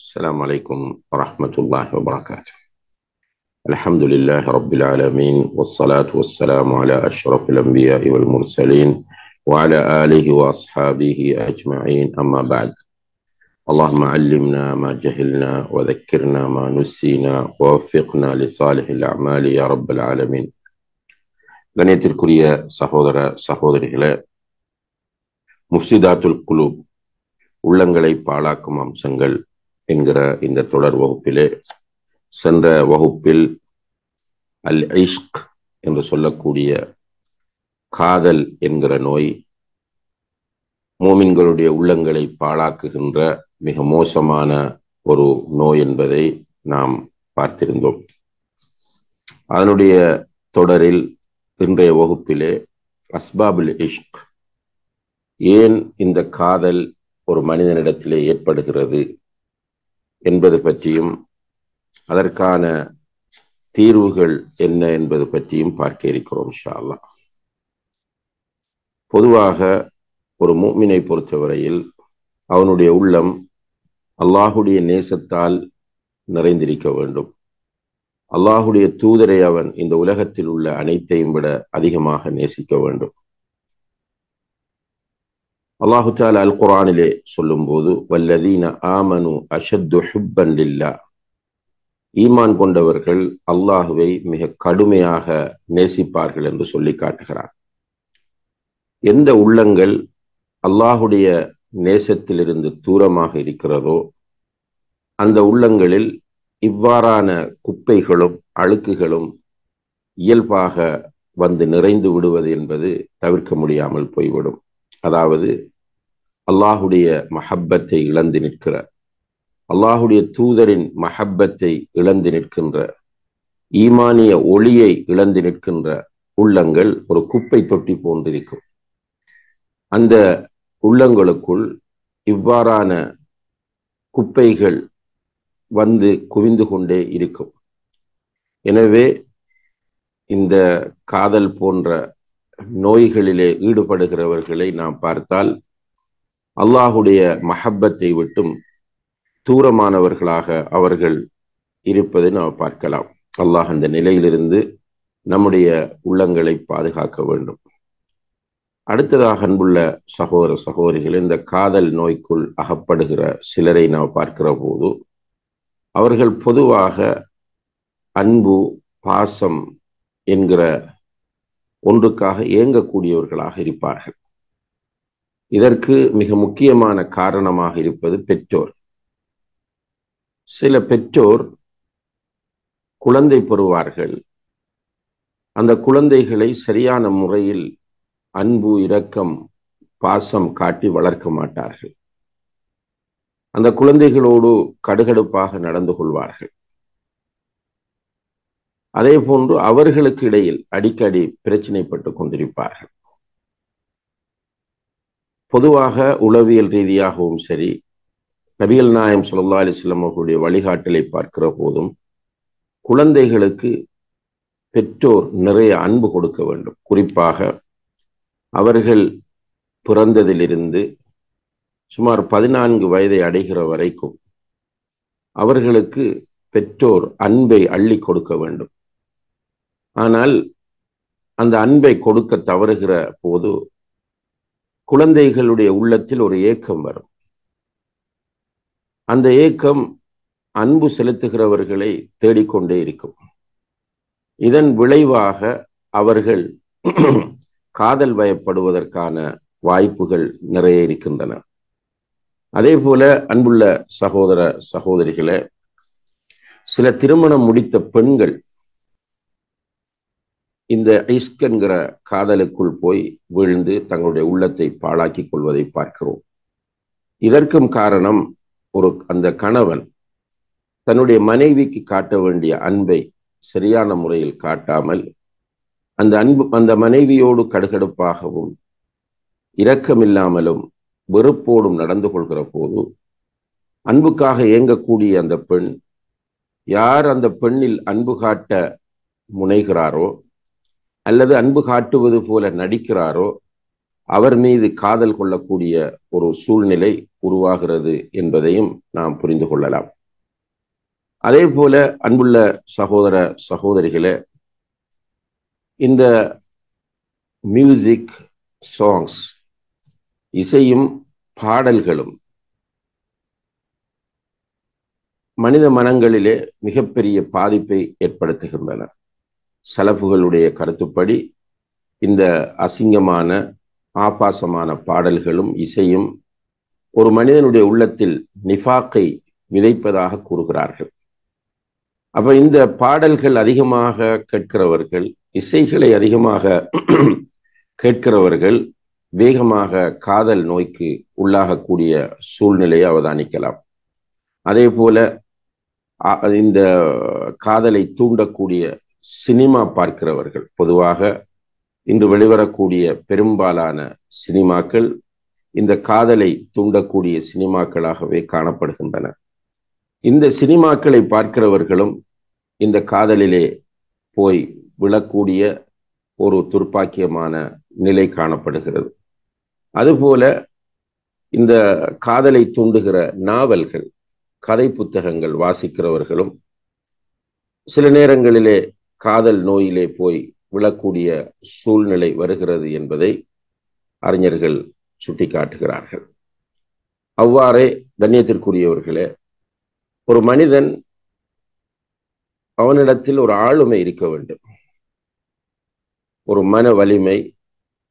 السلام عليكم ورحمة الله وبركاته. الحمد لله رب العالمين، والصلاة والسلام على أشرف الأنبياء والمرسلين وعلى آله وأصحابه أجمعين، أما بعد. اللهم علمنا ما جهلنا وذكرنا ما نسينا ووفقنا لصالح الأعمال يا رب العالمين. கணியத்திற்குரிய சகோதர சகோதரிகளே, முஃப்சிதாத்துல் குலூப், உள்ளங்களை பாழாக்கும் அம்சங்கள் என்கிற இந்த தொடர் வகுப்பிலே சென்ற வகுப்பில் அல் இஷ்க் என்று சொல்லக்கூடிய காதல் என்கிற நோய் மோமின்களுடைய உள்ளங்களை பாழாக்குகின்ற மிக மோசமான ஒரு நோய் என்பதை நாம் பார்த்திருந்தோம். அதனுடைய தொடரில் இன்றைய வகுப்பிலே அஸ்பாபுல் இஷ்க், ஏன் இந்த காதல் ஒரு மனிதனிடத்திலே ஏற்படுகிறது என்பது பற்றியும் அதற்கான தீர்வுகள் என்ன என்பது பற்றியும் பார்க்க இருக்கிறோம் இன்ஷா அல்லாஹ். பொதுவாக ஒரு முஃமினை பொறுத்தவரையில் அவனுடைய உள்ளம் அல்லாஹுடைய நேசத்தால் நிறைந்திருக்க வேண்டும். அல்லாஹுடைய தூதரை அவன் இந்த உலகத்தில் உள்ள அனைத்தையும் விட அதிகமாக நேசிக்க வேண்டும். அல்லாஹு தஆலா அல் குர்ஆனிலே சொல்லும்போது, வல்லதீன ஆமனு அஷத்து ஹுப்பன் லில்லாஹ், ஈமான் கொண்டவர்கள் அல்லாஹுவை மிக கடுமையாக நேசிப்பார்கள் என்று சொல்லி காட்டுகிறார். எந்த உள்ளங்கள் அல்லாஹுடைய நேசத்திலிருந்து தூரமாக இருக்கிறதோ அந்த உள்ளங்களில் இவ்வாறான குப்பைகளும் அழுக்குகளும் இயல்பாக வந்து நிறைந்து விடுவது என்பது தவிர்க்க முடியாமல் போய்விடும். அதாவது அல்லாஹுடைய மஹப்பத்தை இழந்து நிற்கிற, அல்லாஹுடைய தூதரின் மஹப்பத்தை இழந்து நிற்கின்ற, ஈமானிய ஒளியை இழந்து நிற்கின்ற உள்ளங்கள் ஒரு குப்பை தொட்டி போன்றிருக்கும். அந்த உள்ளங்களுக்குள் இவ்வாறான குப்பைகள் வந்து குவிந்து கொண்டே இருக்கும். எனவே இந்த காதல் போன்ற நோய்களிலே ஈடுபடுகிறவர்களை நாம் பார்த்தால் அல்லாஹுடைய மஹப்பத்தை விட்டும் தூரமானவர்களாக அவர்கள் இருப்பதை நாம் பார்க்கலாம். அல்லாஹ் அந்த நிலையிலிருந்து நம்முடைய உள்ளங்களை பாதுகாக்க வேண்டும். அடுத்ததாக அன்புள்ள சகோதர சகோதரிகள், இந்த காதல் நோய்க்குள் அகப்படுகிற சிலரை நாம் பார்க்கிற போது அவர்கள் பொதுவாக அன்பு, பாசம் என்கிற ஒன்றுக்காக ஏங்கக்கூடியவர்களாக இருப்பார்கள். இதற்கு மிக முக்கியமான காரணமாக இருப்பது பெற்றோர். சில பெற்றோர் குழந்தை பெறுவார்கள், அந்த குழந்தைகளை சரியான முறையில் அன்பு, இரக்கம், பாசம் காட்டி வளர்க்க மாட்டார்கள். அந்த குழந்தைகளோடு கடுகடுப்பாக நடந்து கொள்வார்கள். அதே போன்று அவர்களுக்கு இடையில் அடிக்கடி பிரச்சினைப்பட்டு கொண்டிருப்பார்கள். பொதுவாக உளவியல் ரீதியாகவும் சரி, நபிகள் நாயகம் ஸல்லல்லாஹு அலைஹி வஸல்லம் அவர்களுடைய வழிகாட்டலை பார்க்கிற போதும் குழந்தைகளுக்கு பெற்றோர் நிறைய அன்பு கொடுக்க வேண்டும். குறிப்பாக அவர்கள் பிறந்ததிலிருந்து சுமார் 14 வயதை அடைகிற வரைக்கும் அவர்களுக்கு பெற்றோர் அன்பை அள்ளி கொடுக்க வேண்டும். ஆனால் அந்த அன்பை கொடுக்க தவறுகிற போது குழந்தைகளுடைய உள்ளத்தில் ஒரு ஏக்கம் வரும். அந்த ஏக்கம் அன்பு செலுத்துகிறவர்களை தேடிக்கொண்டே இருக்கும். இதன் விளைவாக அவர்கள் காதல் வயப்படுவதற்கான வாய்ப்புகள் நிறைய இருக்கின்றன. அதே போல அன்புள்ள சகோதர சகோதரிகளே, சில திருமணம் முடித்த பெண்கள் இந்த இஷ்க் என்கிற காதலுக்குள் போய் வீழ்ந்து தங்களுடைய உள்ளத்தை பாழாக்கி கொள்வதை பார்க்கிறோம். இதற்கும் காரணம் அந்த கணவன் தன்னுடைய மனைவிக்கு காட்ட வேண்டிய அன்பை சரியான முறையில் காட்டாமல் அந்த மனைவியோடு கடுகடுப்பாகவும் இரக்கமில்லாமலும் வெறுப்போடும் நடந்து கொள்கிற போது அன்புக்காக ஏங்கக்கூடிய அந்த பெண், யார் அந்த பெண்ணில் அன்பு காட்ட முனைகிறாரோ அல்லது அன்பு காட்டுவது போல நடிக்கிறாரோ அவர் மீது காதல் கொள்ளக்கூடிய ஒரு சூழ்நிலை உருவாகிறது என்பதையும் நாம் புரிந்து கொள்ளலாம். அதே போல அன்புள்ள சகோதர சகோதரிகளே, இந்த மியூசிக் சாங்ஸ், இசையும் பாடல்களும் மனித மனங்களிலே மிகப்பெரிய பாதிப்பை ஏற்படுத்துகின்றன. சலஃபுகளுடைய கருத்துப்படி இந்த அசிங்கமான ஆபாசமான பாடல்களும் இசையும் ஒரு மனிதனுடைய உள்ளத்தில் நிஃபாக்கை விதைப்பதாக கூறுகிறார்கள். அப்ப இந்த பாடல்கள் அதிகமாக கேட்கிறவர்கள், இசைகளை அதிகமாக கேட்கிறவர்கள் வேகமாக காதல் நோய்க்கு உள்ளாகக்கூடிய சூழ்நிலையை அவதானிக்கலாம். அதே போல இந்த காதலை தூண்டக்கூடிய சினிமா பார்க்கிறவர்கள், பொதுவாக இன்று வெளிவரக்கூடிய பெரும்பாலான சினிமாக்கள் இந்த காதலை தூண்டக்கூடிய சினிமாக்களாகவே காணப்படுகின்றன. இந்த சினிமாக்களை பார்க்கிறவர்களும் இந்த காதலிலே போய் விழக்கூடிய ஒரு துர்ப்பாக்கியமான நிலை காணப்படுகிறது. அதுபோல இந்த காதலை தூண்டுகிற நாவல்கள், கதை புத்தகங்கள் வாசிக்கிறவர்களும் சில நேரங்களிலே காதல் நோயிலே போய் விழக்கூடிய சூழ்நிலை வருகிறது என்பதை அறிஞர்கள் சுட்டிக்காட்டுகிறார்கள். அவ்வாறே கண்ணியத்திற்குரியவர்களே, ஒரு மனிதன் அவனிடத்தில் ஒரு ஆளுமை இருக்க வேண்டும். ஒரு மன வலிமை,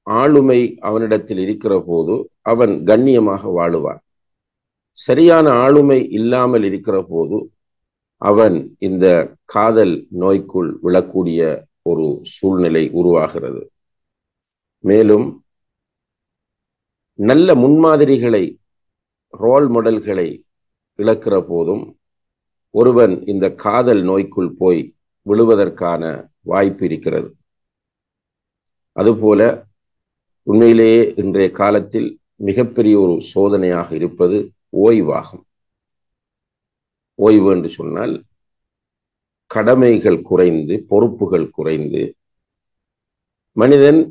ஆளுமை அவனிடத்தில் இருக்கிற போது அவன் கண்ணியமாக வாழுவான். சரியான ஆளுமை இல்லாமல் இருக்கிற போது அவன் இந்த காதல் நோய்க்குள் விழக்கூடிய ஒரு சூழ்நிலை உருவாகிறது. மேலும் நல்ல முன்மாதிரிகளை, ரோல் மாடல்களை இழக்கிற போதும் ஒருவன் இந்த காதல் நோய்க்குள் போய் விழுவதற்கான வாய்ப்பு இருக்கிறது. அதுபோல உண்மையிலேயே இன்றைய காலத்தில் மிகப்பெரிய ஒரு சோதனையாக இருப்பது ஓய்வாகும். ஓய்வு என்று சொன்னால் கடமைகள் குறைந்து, பொறுப்புகள் குறைந்து, மனிதன்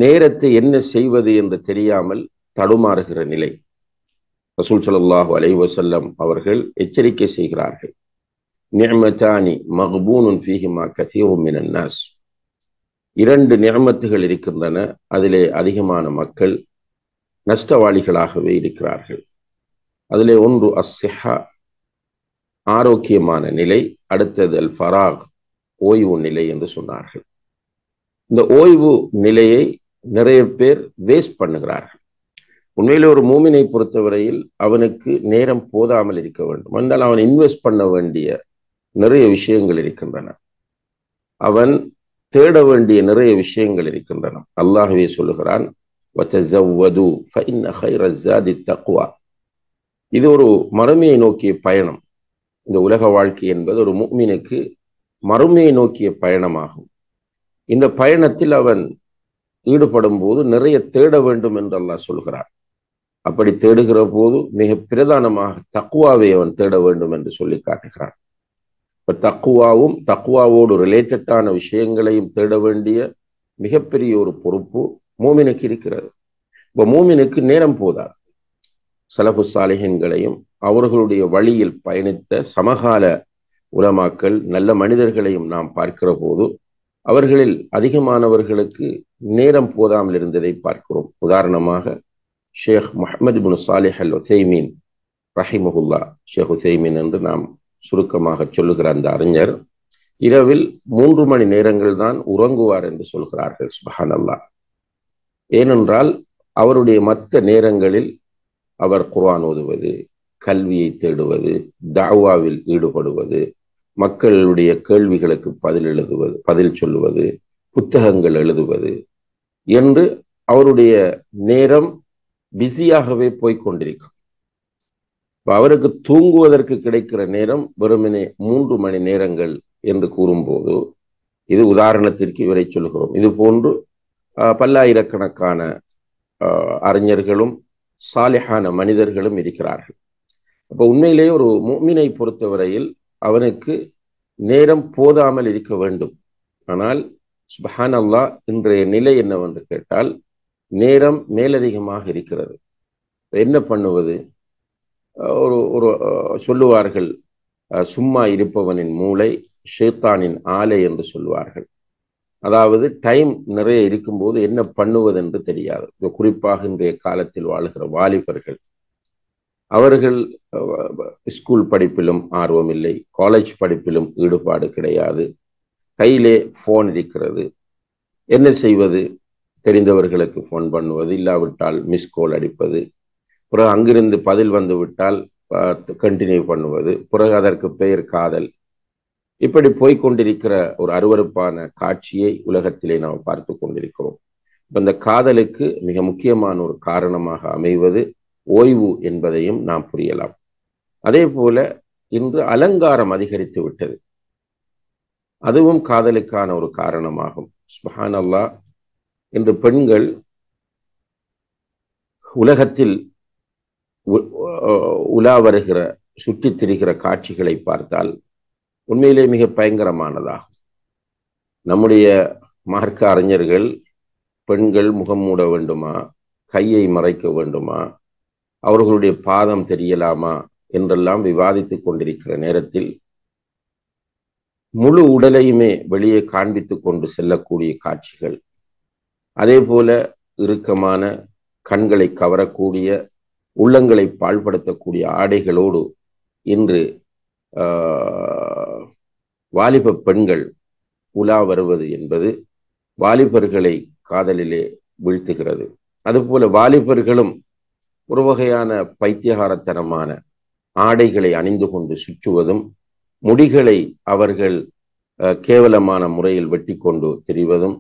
நேரத்தை என்ன செய்வது என்று தெரியாமல் தடுமாறுகிற நிலை. ரசூல் ஸல்லல்லாஹு அலைஹி வஸல்லம் அவர்கள் எச்சரிக்கை செய்கிறார்கள். நிஅமதானி மக்பூனுன் ஃபீஹிமா கஸீருன் மினன் நாஸ். இரண்டு நிஅமத்துகள் இருக்கின்றன, அதிலே அதிகமான மக்கள் நஷ்டவாளிகளாகவே இருக்கிறார்கள். அதிலே ஒன்று அஸ்ஸிஹா, ஆரோக்கியமான நிலை, அடுத்தது அல் ஃபராக், ஓய்வு நிலை என்று சொன்னார்கள். இந்த ஓய்வு நிலையை நிறைய பேர் வேஸ்ட் பண்ணுகிறார்கள். உண்மையிலே ஒரு மூமினை பொறுத்தவரையில் அவனுக்கு நேரம் போதாமல் இருக்க வேண்டும். என்றால் அவன் இன்வெஸ்ட் பண்ண வேண்டிய நிறைய விஷயங்கள் இருக்கின்றன, அவன் தேட வேண்டிய நிறைய விஷயங்கள் இருக்கின்றன. அல்லாஹ்வே சொல்லுகிறான், வதஸவ்வது ஃபஇன்ன கைரஸ்ஸாதி தக்வா. இது ஒரு மறுமையை நோக்கிய பயணம். இந்த உலக வாழ்க்கை என்பது ஒரு முஃமினுக்கு மறுமையை நோக்கிய பயணமாகும். இந்த பயணத்தில் அவன் ஈடுபடும் போது நிறைய தேட வேண்டும் என்று அல்லாஹ் சொல்கிறார். அப்படி தேடுகிற போது மிக பிரதானமாக தக்வாவை அவன் தேட வேண்டும் என்று சொல்லி காட்டுகிறான். இப்ப தக்வாவும் தக்வாவோடு ரிலேட்டடான விஷயங்களையும் தேட வேண்டிய மிகப்பெரிய ஒரு பொறுப்பு மூமினுக்கு இருக்கிறது. இப்ப மூமினுக்கு நேரம் போதாது. ஸலஃபு ஸாலிஹீன்களையும் அவர்களுடைய வழியில் பயணித்த சமகால உலமாக்கள், நல்ல மனிதர்களையும் நாம் பார்க்கிற போது அவர்களில் அதிகமானவர்களுக்கு நேரம் போதாமல் இருந்ததை பார்க்கிறோம். உதாரணமாக ஷேக் முஹம்மது பின் சாலிஹ் அல் உதைமீன் ரஹிமஹுல்லா, ஷேக் உதைமீன் என்று நாம் சுருக்கமாக சொல்லுகிற அந்த அறிஞர் இரவில் 3 மணி நேரங்கள் தான் உறங்குவார் என்று சொல்கிறார்கள். சுப்ஹானல்லாஹ். ஏனென்றால் அவருடைய மற்ற நேரங்களில் அவர் குர்ஆன் ஓதுவது, கல்வியை தேடுவது, தஅவாவில் ஈடுபடுவது, மக்களுடைய கேள்விகளுக்கு பதில் சொல்லுவது, புத்தகங்கள் எழுதுவது என்று அவருடைய நேரம் பிஸியாகவே போய்கொண்டிருக்கும். அவருக்கு தூங்குவதற்கு கிடைக்கிற நேரம் வெறுமனே 3 மணி நேரங்கள் என்று கூறும்போது, இது உதாரணத்திற்கு இவரை சொல்கிறோம். இது போன்று பல்லாயிரக்கணக்கான அறிஞர்களும் சாலிஹான மனிதர்களும் இருக்கிறார்கள். அப்போ உண்மையிலேயே ஒரு முஃமினை பொறுத்தவரையில் அவனுக்கு நேரம் போதாமல் இருக்க வேண்டும். ஆனால் சுப்ஹானல்லாஹ், இன்றைய நிலை என்னவென்று கேட்டால் நேரம் மேலதிகமாக இருக்கிறது. என்ன பண்ணுவது? ஒரு ஒரு சொல்லுவார்கள், சும்மா இருப்பவனின் மூளை ஷேத்தானின் ஆலை என்று சொல்லுவார்கள். அதாவது டைம் நிறைய இருக்கும்போது என்ன பண்ணுவது என்று தெரியாது. குறிப்பாக இன்றைய காலத்தில் வாழ்கிற வாலிபர்கள், அவர்கள் ஸ்கூல் படிப்பிலும் ஆர்வம் இல்லை, காலேஜ் படிப்பிலும் ஈடுபாடு கிடையாது, கையிலே போன் இருக்கிறது. என்ன செய்வது? தெரிந்தவர்களுக்கு போன் பண்ணுவது, இல்லாவிட்டால் மிஸ்கோல் அடிப்பது, பிறகு அங்கிருந்து பதில் வந்து விட்டால் கண்டினியூ பண்ணுவது, பிறகு அதற்கு பெயர் காதல். இப்படி போய்கொண்டிருக்கிற ஒரு அருவருப்பான காட்சியை உலகத்திலே நாம் பார்த்து கொண்டிருக்கிறோம். இந்த காதலுக்கு மிக முக்கியமான ஒரு காரணமாக அமைவது ஓய்வு என்பதையும் நாம் புரியலாம். அதே போல இன்று அலங்காரம் அதிகரித்து விட்டது, அதுவும் காதலுக்கான ஒரு காரணமாகும். சுப்ஹானல்லாஹ், இன்று பெண்கள் உலகத்தில் உலா வருகிற, சுற்றித் திரிகிற காட்சிகளை பார்த்தால் உண்மையிலே மிக பயங்கரமானதாகும். நம்முடைய மார்க்க அறிஞர்கள் பெண்கள் முகம் மூட வேண்டுமா, கையை மறைக்க வேண்டுமா, அவர்களுடைய பாதம் தெரியலாமா என்றெல்லாம் விவாதித்துக் கொண்டிருக்கிற நேரத்தில் முழு உடலையுமே வெளியே காண்பித்துக் கொண்டு செல்லக்கூடிய காட்சிகள், அதே போல இறுக்கமான கண்களை கவரக்கூடிய, உள்ளங்களை பாழ்படுத்தக்கூடிய ஆடைகளோடு இன்று வாலிப பெண்கள் உலா வருவது என்பது வாலிபர்களை காதலிலே வீழ்த்துகிறது. அதுபோல வாலிபர்களும் ஒரு வகையான பைத்தியகாரத்தனமான ஆடைகளை அணிந்து கொண்டு சுற்றுவதும், முடிகளை அவர்கள் கேவலமான முறையில் வெட்டி கொண்டு திரிவதும்,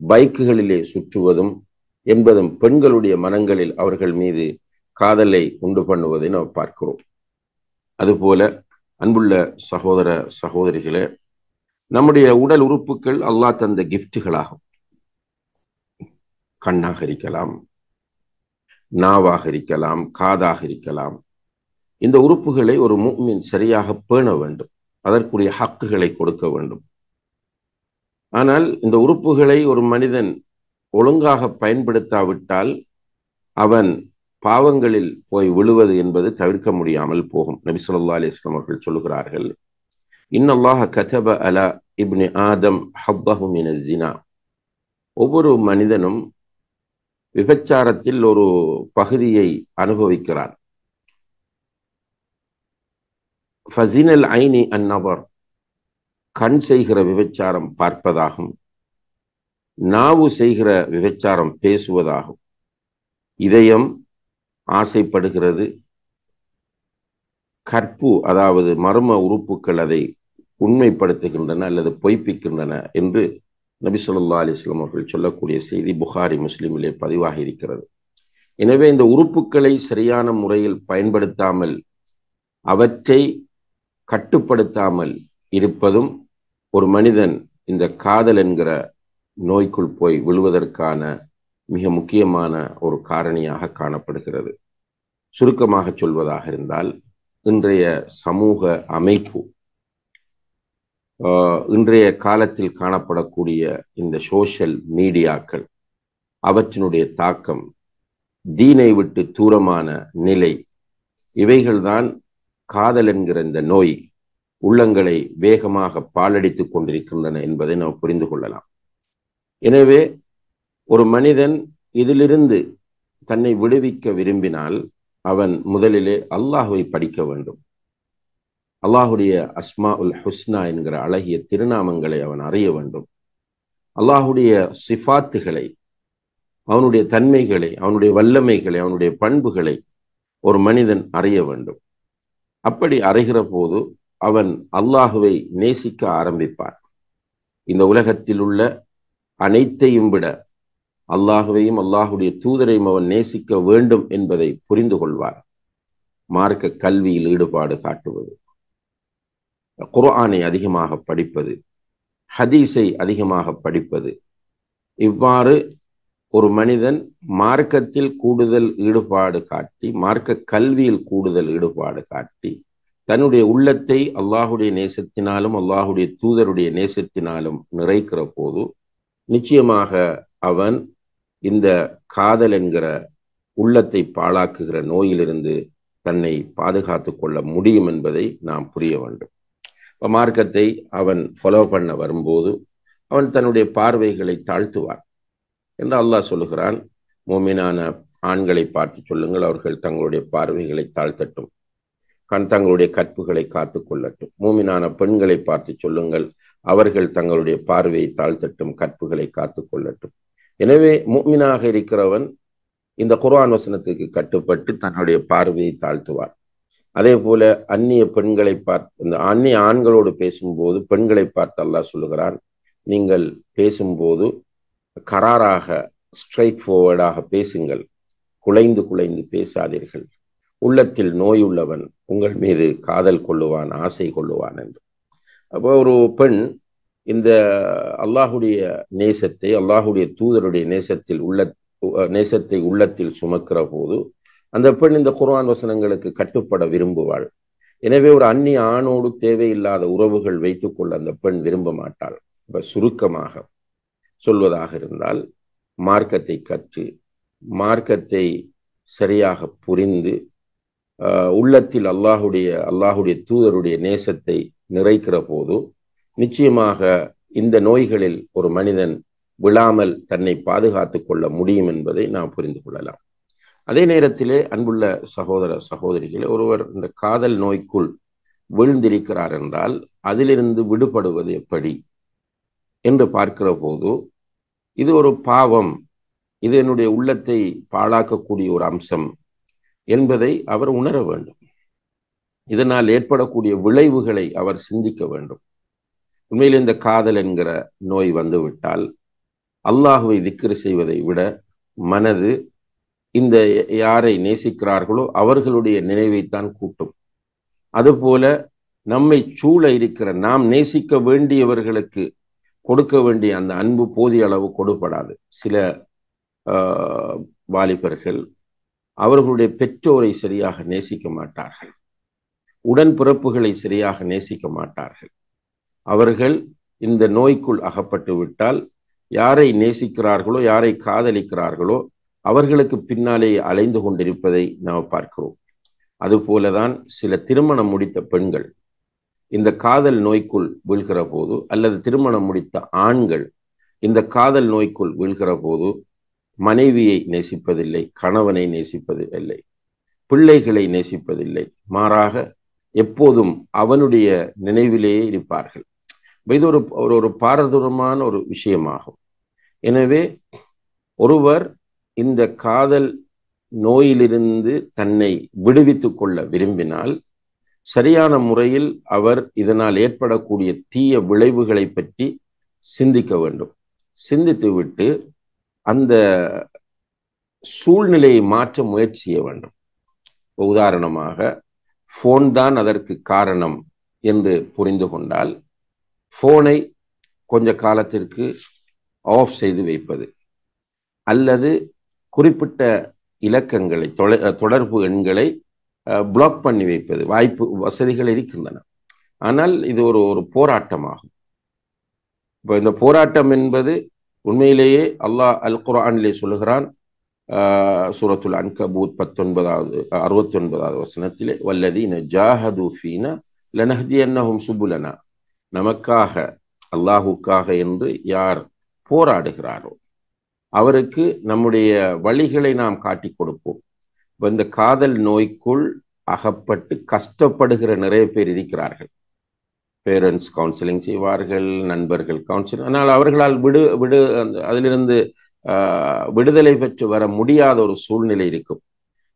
பைக்குகளிலே சுற்றுவதும் என்பதும் பெண்களுடைய மனங்களில் அவர்கள் மீது காதலை உண்டு பண்ணுவதை நாம் பார்க்கிறோம். அதுபோல அன்புள்ள சகோதர சகோதரிகளே, நம்முடைய உடல் உறுப்புகள் அல்லாஹ் தந்த கிஃப்டுகளாகும். கண்ணாக இருக்கலாம், நாவாக இருக்கலாம், காதாக இருக்கலாம். இந்த உறுப்புகளை ஒரு முஃமின் சரியாக பேண வேண்டும், அதற்குரிய ஹக்குகளை கொடுக்க வேண்டும். ஆனால் இந்த உறுப்புகளை ஒரு மனிதன் ஒழுங்காக பயன்படுத்தாவிட்டால் அவன் பாவங்களில் போய் விழுவது என்பது தவிர்க்க முடியாமல் போகும். நபி ஸல்லல்லாஹு அலைஹி வஸல்லம் அவர்கள் சொல்லுகிறார்கள், இன்னல்லாஹ கதப அலா இப்னி ஆதம் ஹப்பஹு மினல் ஸினா. ஒவ்வொரு மனிதனும் விபச்சாரத்தில் ஒரு பகுதியை அனுபவிக்கிறான். ஃபஸினல் ஐனி அந்நபர், கண் செய்கிற விபச்சாரம் பார்ப்பதாகும், நாவு செய்கிற விபச்சாரம் பேசுவதாகும், இதயம் ஆசைப்படுகிறது, கற்பு அதாவது மர்ம உறுப்புகள் அதை உண்மைப்படுத்துகின்றன அல்லது பொய்ப்பிக்கின்றன என்று நபி ஸல்லல்லாஹு அலைஹி வஸல்லம் அவர்கள் சொல்லக்கூடிய செய்தி புகாரி முஸ்லிமிலே பதிவாகி இருக்கிறது. எனவே இந்த உறுப்புகளை சரியான முறையில் பயன்படுத்தாமல், அவற்றை கட்டுப்படுத்தாமல் இருப்பதும் ஒரு மனிதன் இந்த காதல் என்கிற நோய்க்குள் போய் விழுவதற்கான மிக முக்கியமான ஒரு காரணியாக காணப்படுகிறது. சுருக்கமாக சொல்வதாக இருந்தால், இன்றைய சமூக அமைப்பு, இன்றைய காலத்தில் காணப்படக்கூடிய இந்த சோஷியல் மீடியாக்கள், அவற்றினுடைய தாக்கம், தீனை விட்டு தூரமான நிலை, இவைகள்தான் காதல் என்கிற இந்த நோய் உள்ளங்களை வேகமாக பாலடித்துக் கொண்டிருக்கின்றன என்பதை நாம் புரிந்து கொள்ளலாம். எனவே ஒரு மனிதன் இதிலிருந்து தன்னை விடுவிக்க விரும்பினால் அவன் முதலிலே அல்லாஹ்வை படிக்க வேண்டும். அல்லாஹுடைய அஸ்மா உல் ஹுஸ்னா என்கிற அழகிய திருநாமங்களை அவன் அறிய வேண்டும். அல்லாஹுடைய சிஃபாத்துகளை, அவனுடைய தன்மைகளை, அவனுடைய வல்லமைகளை, அவனுடைய பண்புகளை ஒரு மனிதன் அறிய வேண்டும். அப்படி அறிகிற போது அவன் அல்லாஹுவை நேசிக்க ஆரம்பிப்பான். இந்த உலகத்தில் உள்ள அனைத்தையும் விட அல்லாஹுவையும் அல்லாஹுடைய தூதரையும் அவன் நேசிக்க வேண்டும் என்பதை புரிந்து கொள்வார். மார்க்க கல்வியில் ஈடுபாடு காட்டுவது, குர்ஆனை அதிகமாக படிப்பது, ஹதீஸை அதிகமாக படிப்பது, இவ்வாறு ஒரு மனிதன் மார்க்கத்தில் கூடுதல் ஈடுபாடு காட்டி, மார்க்க கல்வியில் கூடுதல் ஈடுபாடு காட்டி, தன்னுடைய உள்ளத்தை அல்லாஹுடைய நேசத்தினாலும் அல்லாஹுடைய தூதருடைய நேசத்தினாலும் நிறைக்கிற போது நிச்சயமாக அவன் இந்த காதல் என்கிற உள்ளத்தை பாழாக்குகிற நோயிலிருந்து தன்னை பாதுகாத்து கொள்ள முடியும் என்பதை நாம் புரிய வேண்டும். இப்போ மார்க்கத்தை அவன் ஃபாலோ பண்ண வரும்போது அவன் தன்னுடைய பார்வைகளை தாழ்த்துவான் என்று அல்லாஹ் சொல்லுகிறான். மோமினான ஆண்களை பார்த்து சொல்லுங்கள், அவர்கள் தங்களுடைய பார்வைகளை தாழ்த்தட்டும், தங்களுடைய கற்புகளை காத்து கொள்ளட்டும். மோமினான பெண்களை பார்த்து சொல்லுங்கள், அவர்கள் தங்களுடைய பார்வையை தாழ்த்தட்டும், கற்புகளை காத்து கொள்ளட்டும். எனவே முஃமினாக இருக்கிறவன் இந்த குர்ஆன் வசனத்துக்கு கட்டுப்பட்டு தன்னுடைய பார்வையை தாழ்த்துவார். அதே போல அந்நிய பெண்களை பார்த்து, இந்த அந்நிய ஆண்களோடு பேசும்போது பெண்களை பார்த்து அல்லாஹ் சொல்லுகிறான், நீங்கள் பேசும்போது கராராக ஸ்ட்ரைட் ஃபார்வர்டாக பேசுங்கள், குலைந்து குலைந்து பேசாதீர்கள். உள்ளத்தில் நோய் உள்ளவன் உங்கள் மீது காதல் கொள்ளுவான், ஆசை கொள்ளுவான் என்று. அப்போ ஒரு பெண் இந்த அல்லாஹுடைய நேசத்தை, அல்லாஹுடைய தூதருடைய நேசத்தை உள்ளத்தில் சுமக்கிற போது அந்த பெண் இந்த குர்ஆன் வசனங்களுக்கு கட்டுப்பட விரும்புவாள். எனவே ஒரு அந்நிய ஆணோடு தேவையில்லாத உறவுகள் வைத்துக்கொள்ள அந்த பெண் விரும்ப மாட்டாள். இப்ப சுருக்கமாக சொல்வதாக இருந்தால், மார்க்கத்தை கற்று மார்க்கத்தை சரியாக புரிந்து உள்ளத்தில் அல்லாஹுடைய தூதருடைய நேசத்தை நிறைக்கிற போது நிச்சயமாக இந்த நோய்களில் ஒரு மனிதன் விழாமல் தன்னை பாதுகாத்து கொள்ள முடியும் என்பதை நாம் புரிந்து கொள்ளலாம். அதே நேரத்திலே அன்புள்ள சகோதர சகோதரிகளே, ஒருவர் இந்த காதல் நோய்க்குள் விழுந்திருக்கிறார் என்றால் அதிலிருந்து விடுபடுவது எப்படி என்று பார்க்கிற போது, இது ஒரு பாவம், இது என்னுடைய உள்ளத்தை பாழாக்கக்கூடிய ஒரு அம்சம் என்பதை அவர் உணர வேண்டும். இதனால் ஏற்படக்கூடிய விளைவுகளை அவர் சிந்திக்க வேண்டும். உண்மையில் இந்த காதல் என்கிற நோய் வந்துவிட்டால் அல்லாஹுவை திக்ர் செய்வதை விட மனது இந்த யாரை நேசிக்கிறார்களோ அவர்களுடைய நினைவைத்தான் கூட்டும். அதுபோல நம்மை சூழ இருக்கிற நாம் நேசிக்க வேண்டியவர்களுக்கு கொடுக்க வேண்டிய அந்த அன்பு போதிய அளவு கொடுப்படாது. சில வாலிபர்கள் அவர்களுடைய பெற்றோரை சரியாக நேசிக்க மாட்டார்கள், உடன்பிறப்புகளை சரியாக நேசிக்க மாட்டார்கள். அவர்கள் இந்த நோய்க்குள் அகப்பட்டு விட்டால் யாரை நேசிக்கிறார்களோ, யாரை காதலிக்கிறார்களோ அவர்களுக்கு பின்னாலே அலைந்து கொண்டிருப்பதை நாம் பார்க்கிறோம். அதுபோலதான் சில திருமணம் முடித்த பெண்கள் இந்த காதல் நோய்க்குள் வீழ்கிற போது, அல்லது திருமணம் முடித்த ஆண்கள் இந்த காதல் நோய்க்குள் வீழ்கிற போது மனைவியை நேசிப்பதில்லை, கணவனை நேசிப்பதில்லை, பிள்ளைகளை நேசிப்பதில்லை, மாறாக எப்போதும் அவனுடைய நினைவிலேயே இருப்பார்கள். இது ஒரு பாரதூரமான ஒரு விஷயமாகும். எனவே ஒருவர் இந்த காதல் நோயிலிருந்து தன்னை விடுவித்துக் கொள்ள விரும்பினால் சரியான முறையில் அவர் இதனால் ஏற்படக்கூடிய தீய விளைவுகளை பற்றி சிந்திக்க வேண்டும். சிந்தித்துவிட்டு அந்த சூழ்நிலையை மாற்ற முயற்சி செய்ய வேண்டும். உதாரணமாக, போன் தான் அதற்கு காரணம் என்று புரிந்து கொண்டால் போனை கொஞ்ச காலத்திற்கு ஆஃப் செய்து வைப்பது, அல்லது குறிப்பிட்ட இலக்கங்களை தொடர்பு எண்களை பிளாக் பண்ணி வைப்பது, வசதிகள் இருக்கின்றன. ஆனால் இது ஒரு போராட்டமாகும். இப்போ இந்த போராட்டம் என்பது உண்மையிலேயே அல்லாஹ் அல் குர்ஆனிலே சொல்லுகிறான். சூரத்துல் அன்கபூத் 69வது வசனத்திலே, வல்லதீன ஜாஹது ஃபீனா லனஹ்தியன்னஹும் சுபுலனா, நமக்காக அல்லாஹுக்காக என்று யார் போராடுகிறாரோ அவருக்கு நம்முடைய வழிகளை நாம் காட்டி கொடுப்போம். இந்த காதல் நோய்க்குள் அகப்பட்டு கஷ்டப்படுகிற நிறைய பேர் இருக்கிறார்கள். பேரண்ட்ஸ் கவுன்சிலிங் செய்வார்கள், நண்பர்கள் கவுன்சிலிங், ஆனால் அவர்களால் அதிலிருந்து விடுதலை பெற்று வர முடியாத ஒரு சூழ்நிலை இருக்கும்.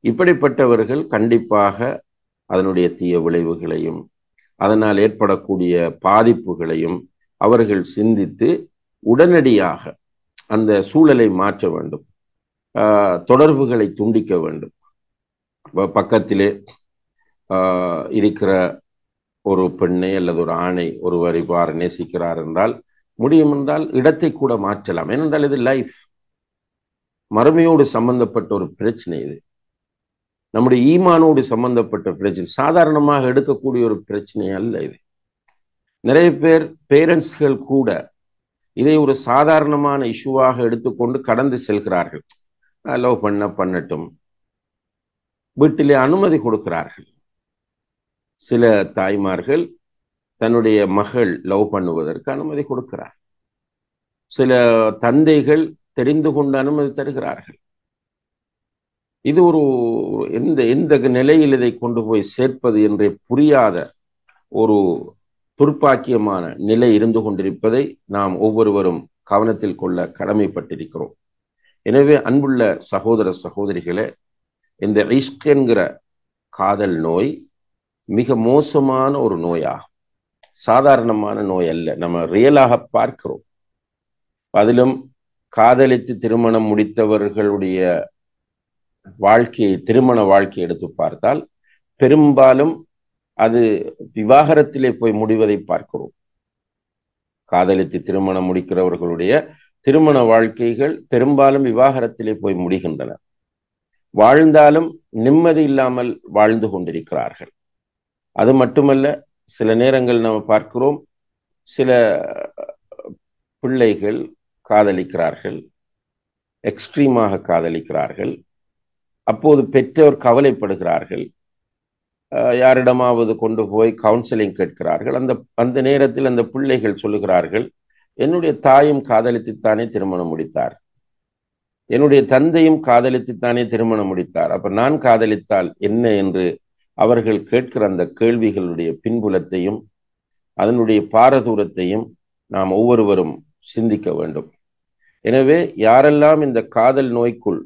இப்படிப்பட்டவர்கள் கண்டிப்பாக அதனுடைய தீய விளைவுகளையும் அதனால் ஏற்படக்கூடிய பாதிப்புகளையும் அவர்கள் சிந்தித்து உடனடியாக அந்த சூழலை மாற்ற வேண்டும், தொடர்புகளை துண்டிக்க வேண்டும். பக்கத்திலே இருக்கிற ஒரு பெண்ணை அல்லது ஒரு ஆணை ஒருவர் இவ்வாறு நேசிக்கிறார் என்றால், முடியும் என்றால் இடத்தை கூட மாற்றலாம். ஏனென்றால் இது லைஃப், மறுமையோடு சம்பந்தப்பட்ட ஒரு பிரச்சனை. இது நம்முடைய ஈமானோடு சம்பந்தப்பட்ட பிரச்சனை, சாதாரணமாக எடுக்கக்கூடிய ஒரு பிரச்சனை அல்ல இது. நிறைய பேர் பேரண்ட்ஸ்கள் கூட இதை ஒரு சாதாரணமான இஷ்யூவாக எடுத்துக்கொண்டு கடந்து செல்கிறார்கள். லவ் பண்ணட்டும், வீட்டிலே அனுமதி கொடுக்கிறார்கள். சில தாய்மார்கள் தன்னுடைய மகள் லவ் பண்ணுவதற்கு அனுமதி கொடுக்கிறார். சில தந்தைகள் தெரிந்து கொண்டு அனுமதி தருகிறார்கள். இது ஒரு எந்த நிலையில் இதை கொண்டு போய் சேர்ப்பது என்றே புரியாத ஒரு துர்ப்பாக்கியமான நிலை இருந்து கொண்டிருப்பதை நாம் ஒவ்வொருவரும் கவனத்தில் கொள்ள கடமைப்பட்டிருக்கிறோம். எனவே அன்புள்ள சகோதர சகோதரிகளே, இந்த இஷ்க் என்கிற காதல் நோய் மிக மோசமான ஒரு நோயாகும். சாதாரணமான நோய் அல்ல, நம்ம ரியலாக பார்க்கிறோம். அதிலும் காதலித்து திருமணம் முடித்தவர்களுடைய வாழ்க்கையை, திருமண வாழ்க்கையை எடுத்து பார்த்தால் பெரும்பாலும் அது விவாகரத்திலே போய் முடிவதை பார்க்கிறோம். காதலித்து திருமணம் முடிக்கிறவர்களுடைய திருமண வாழ்க்கைகள் பெரும்பாலும் விவாகரத்திலே போய் முடிகின்றன. வாழ்ந்தாலும் நிம்மதி இல்லாமல் வாழ்ந்து கொண்டிருக்கிறார்கள். அது மட்டுமல்ல, சில நேரங்கள் நாம் பார்க்கிறோம், சில பிள்ளைகள் காதலிக்கிறார்கள், எக்ஸ்ட்ரீமாக காதலிக்கிறார்கள். அப்போது பெற்றோர் கவலைப்படுகிறார்கள். யாரிடமாவது கொண்டு போய் கவுன்சிலிங் கேட்கிறார்கள். அந்த நேரத்தில் அந்த பிள்ளைகள் சொல்லுகிறார்கள், என்னுடைய தாயும் காதலித்துத்தானே திருமணம் முடித்தார், என்னுடைய தந்தையும் காதலித்துத்தானே திருமணம் முடித்தார், அப்ப நான் காதலித்தால் என்ன என்று அவர்கள் கேட்கிற அந்த கேள்விகளுடைய பின்புலத்தையும் அதனுடைய பாரதூரத்தையும் நாம் ஒவ்வொருவரும் சிந்திக்க வேண்டும். எனவே யாரெல்லாம் இந்த காதல் நோய்க்குள்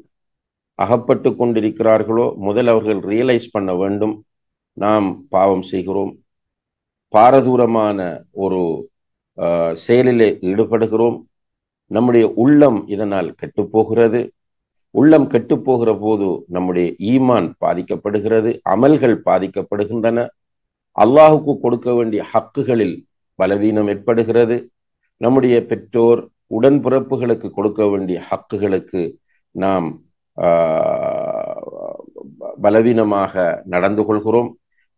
அகப்பட்டு கொண்டிருக்கிறார்களோ, முதல் அவர்கள் ரியலைஸ் பண்ண வேண்டும், நாம் பாவம் செய்கிறோம், பாரதூரமான ஒரு செயலிலே ஈடுபடுகிறோம், நம்முடைய உள்ளம் இதனால் கெட்டுப்போகிறது. உள்ளம் கெட்டுப்போகிற போது நம்முடைய ஈமான் பாதிக்கப்படுகிறது, அமல்கள் பாதிக்கப்படுகின்றன, அல்லாஹுக்கு கொடுக்க வேண்டிய ஹக்குகளில் பலவீனம் ஏற்படுகிறது, நம்முடைய பெற்றோர் உடன்பிறப்புகளுக்கு கொடுக்க வேண்டிய ஹக்குகளுக்கு நாம் பலவீனமாக நடந்து கொள்கிறோம்.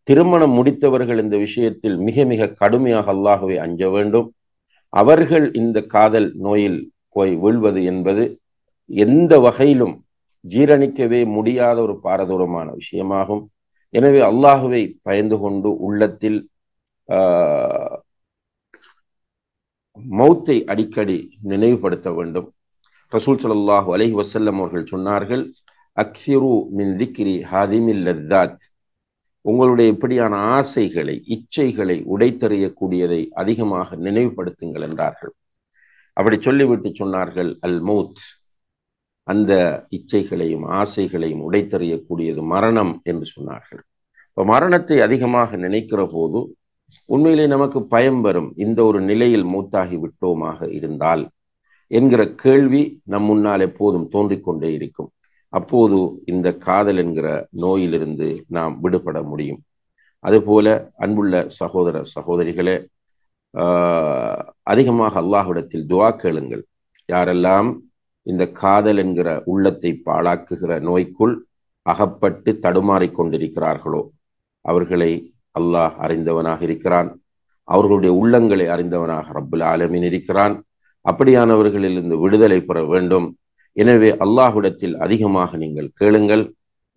திருமணம் முடித்தவர்கள் இந்த விஷயத்தில் மிக மிக கடுமையாக அல்லாஹ்வை அஞ்ச வேண்டும். அவர்கள் இந்த காதல் நோயில் போய் வீழ்வது என்பது எந்த வகையிலும் ஜீரணிக்கவே முடியாத ஒரு பாரதூரமான விஷயமாகும். எனவே அல்லாஹ்வை பயந்து கொண்டு உள்ளத்தில் மௌத்தை அடிக்கடி நினைவுபடுத்த வேண்டும். ரசூல் ஸல்லல்லாஹு அலைஹி வஸல்லம் அவர்கள் சொன்னார்கள், அக்ஸிரு மின் திக்ரி ஹாதிமில் லத்தாத், உங்களுடைய இப்படியான ஆசைகளை, இச்சைகளை உடைத்தறியக்கூடியதை அதிகமாக நினைவுபடுத்துங்கள் என்றார்கள். அப்படி சொல்லிவிட்டு சொன்னார்கள், அல் மௌத், அந்த இச்சைகளையும் ஆசைகளையும் உடைத்தறியக்கூடியது மரணம் என்று சொன்னார்கள். இப்போ மரணத்தை அதிகமாக நினைக்கிற போது உண்மையிலே நமக்கு பயம் வரும். இந்த ஒரு நிலையில் மூத்தாகி விட்டோமாக இருந்தால் என்கிற கேள்வி நம் முன்னால் எப்போதும் தோன்றிக்கொண்டே இருக்கும். அப்போது இந்த காதல் என்கிற நோயிலிருந்து நாம் விடுபட முடியும். அதுபோல அன்புள்ள சகோதர சகோதரிகளே, அதிகமாக அல்லாஹ்விடத்தில் துஆ கேளுங்கள். யாரெல்லாம் இந்த காதல் என்கிற உள்ளத்தை பாழாக்குகிற நோய்க்குள் அகப்பட்டு தடுமாறிக் கொண்டிருக்கிறார்களோ அவர்களை அல்லாஹ் அறிந்தவனாக இருக்கிறான். அவர்களுடைய உள்ளங்களை அறிந்தவனாக ரப்புல் ஆலமீன் இருக்கிறான். அப்படியானவர்களிலிருந்து விடுதலை பெற வேண்டும். எனவே அல்லாஹ்விடத்தில் அதிகமாக நீங்கள் கேளுங்கள்.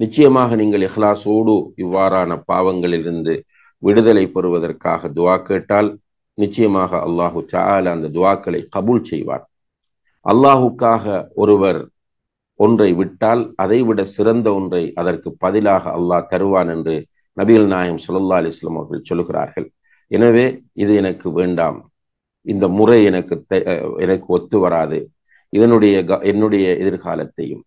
நிச்சயமாக நீங்கள் இஹ்லாஸோடு இவ்வாறான பாவங்களிலிருந்து விடுதலை பெறுவதற்காக துஆ கேட்டால் நிச்சயமாக அல்லாஹு தஆலா அந்த துஆக்களை கபூல் செய்வார். அல்லாஹுக்காக ஒருவர் ஒன்றை விட்டால் அதைவிட சிறந்த ஒன்றை அதற்கு பதிலாக அல்லாஹ் தருவான் என்று நபிகள் நாயகம் ஸல்லல்லாஹு அலைஹி வஸல்லம் அவர்கள் சொல்லுகிறார்கள். எனவே இது எனக்கு வேண்டாம், இந்த முறை எனக்கு ஒத்து வராது, என்னுடைய எதிர்காலத்தையும்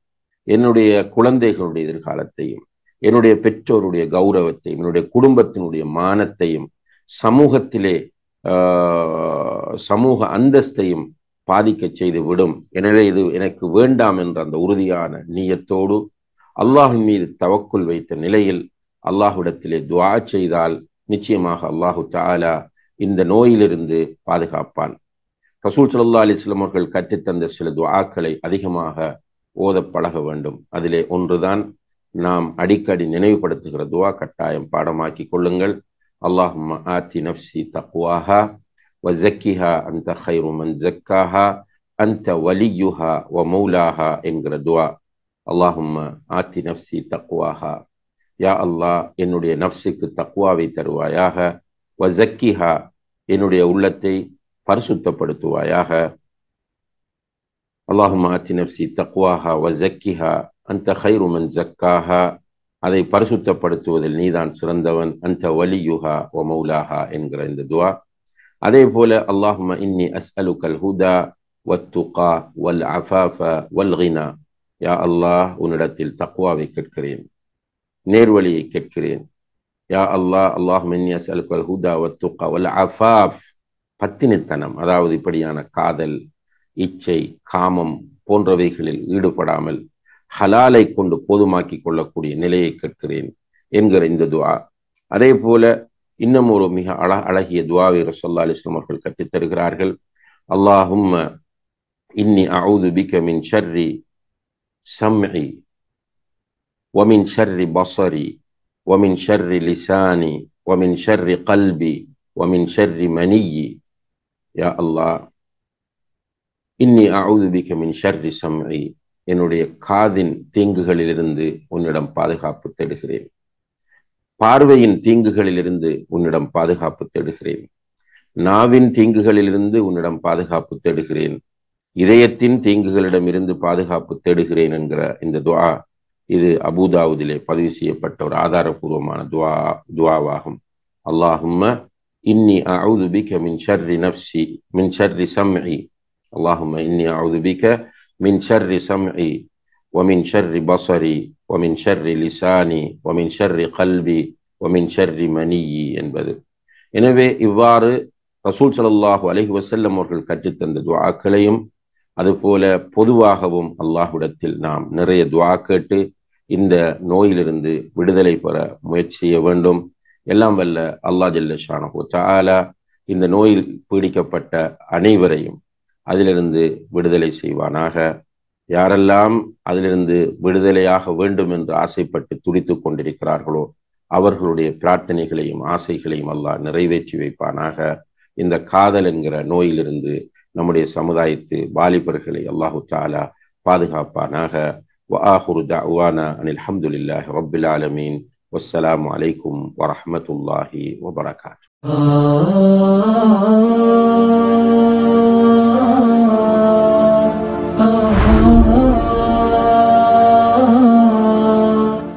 என்னுடைய குழந்தைகளுடைய எதிர்காலத்தையும் என்னுடைய பெற்றோருடைய கௌரவத்தையும் என்னுடைய குடும்பத்தினுடைய மானத்தையும் சமூகத்திலே சமூக அந்தஸ்தையும் பாதிக்க செய்து விடும். எனவே இது எனக்கு வேண்டாம் என்ற அந்த உறுதியான நியத்தோடு அல்லாஹின் மீது தவக்குல் வைத்த நிலையில் அல்லாஹ்விடத்திலே துஆ செய்தால் நிச்சயமாக அல்லாஹு தஆலா இந்த நோயிலிருந்து பாதுகாப்பான். ரசூல் ஸல்லல்லாஹு அலைஹி வஸல்லம் அவர்கள் கற்றுத்தந்த சில துஆக்களை அதிகமாக ஓத பழக வேண்டும். அதிலே ஒன்றுதான் நாம் அடிக்கடி நினைவுபடுத்துகிற துஆ. கட்டாயம் பாடமாக்கி கொள்ளுங்கள். அல்லாஹும்ம ஆத்தி நஃப்ஸி தக்வாஹா வ ஸக்கிஹா அன்த கைரு மன் ஸக்காஹா அன்த வலியுஹா வ மௌலாஹா என்கிற துஆ. அல்லாஹும்ம ஆத்தி நஃப்ஸி தக்வாஹா, யா அல்லாஹ் என்னுடைய நப்சுக்கு தக்வாவை தருவாயாக. வஸக்கிஹா என்னுடைய உள்ளத்தை பரிசுத்தப்படுத்துவாயாக. அல்லாஹும்ம ஆத்தி நப்சி தக்வாஹா வஸக்கிஹா அன்த கைரு மன் ஜக்காஹா, அதை பரிசுத்தப்படுத்துவதில் நீதான் சிறந்தவன். அன்த வலியுஹா வ மௌலாஹா என்கிற இந்த துவா. அதே போல அல்லாஹும்ம இன்னி அஸ்அலுக்கல் ஹுதா வத்துகா வல் அஃபாஃப வல் கினா, யா அல்லாஹ் உன்னிடத்தில் தக்வாவை கேட்கிறேன், நேர்வழியை கேட்கிறேன். யா அல்லாஹ் அல்லாஹும்ம இன்னி அஸ்அலுக்கல் ஹுதா வத்துகா வல் அஃபாஃப், பத்தினித்தனம், அதாவது இப்படியான காதல், இச்சை, காமம் போன்றவைகளில் ஈடுபடாமல் ஹலாலை கொண்டு போதுமாக்கி கொள்ளக்கூடிய நிலையை கேட்கிறேன் என்கிற இந்த துவா. அதே போல இன்னும் ஒரு மிக அழகிய துவாவை ரசூலுல்லாஹி அலைஹி வஸல்லம் அவர்கள் கற்றுத் தருகிறார்கள். அல்லாஹும்ம இன்னி அஊது பிக மின் ஷர்ரி சம்இ வ மின் ஷர்ரி பஸரி வ மின் ஷர்ரி லிசானி வ மின் ஷர்ரி கல்பி வ மின் ஷர்ரி மனியி. யா அல்லாஹ் இன்னி அஊது பிக மின் ஷர்ரி சம்இ, என்னுடைய காதின் தீங்குகளிலிருந்து உன்னிடம் பாதுகாப்பு தேடுகிறேன். பார்வையின் தீங்குகளிலிருந்து உன்னிடம் பாதுகாப்பு தேடுகிறேன். நாவின் தீங்குகளிலிருந்து உன்னிடம் பாதுகாப்பு தேடுகிறேன். இதயத்தின் தீங்குகளிடம் இருந்து பாதுகாப்பு தேடுகிறேன் என்கிற இந்த துவா, இது அபூதாவுதிலே பதிவு செய்யப்பட்ட ஒரு ஆதாரபூர்வமான துவாவாகும். அல்லாஹும்ம இன்னி அஊது பிக மின் ஷர்ரி நஃப்ஸி மின் ஷர்ரி சம்இ, அல்லாஹும்ம இன்னி அஊது பிக மின் ஷர்ரி சம்இ வமின் ஷர்ரி பஸரி வமின் ஷர்ரி லிசானி வமின் ஷர்ரி கல்பி வமின் ஷர்ரி மனியி என்பது. எனவே இவ்வாறு ரசூல் ஸல்லல்லாஹு அலைஹி வஸல்லம் அவர்கள் கற்றுத்தந்த துஆக்களையும் அதுபோல பொதுவாகவும் அல்லாஹ்விடத்தில் நாம் நிறைய துஆ கேட்டு இந்த நோயிலிருந்து விடுதலை பெற முயற்சி செய்ய வேண்டும். எல்லாம் வல்ல அல்லாஹ் ஜல்ல ஷானஹு தஆலா இந்த நோயில் பீடிக்கப்பட்ட அனைவரையும் அதிலிருந்து விடுதலை செய்வானாக. யாரெல்லாம் அதிலிருந்து விடுதலையாக வேண்டும் என்று ஆசைப்பட்டு துடித்து கொண்டிருக்கிறார்களோ அவர்களுடைய பிரார்த்தனைகளையும் ஆசைகளையும் அல்லாஹ் நிறைவேற்றி வைப்பானாக. இந்த காதல் என்கிற நோயிலிருந்து நம்முடைய சமுதாயத்து வாலிபர்களை அல்லாஹு தஆலா பாதுகாப்பானாக. وآخر دعوانا أن الحمد لله رب العالمين والسلام عليكم ورحمة الله وبركاته.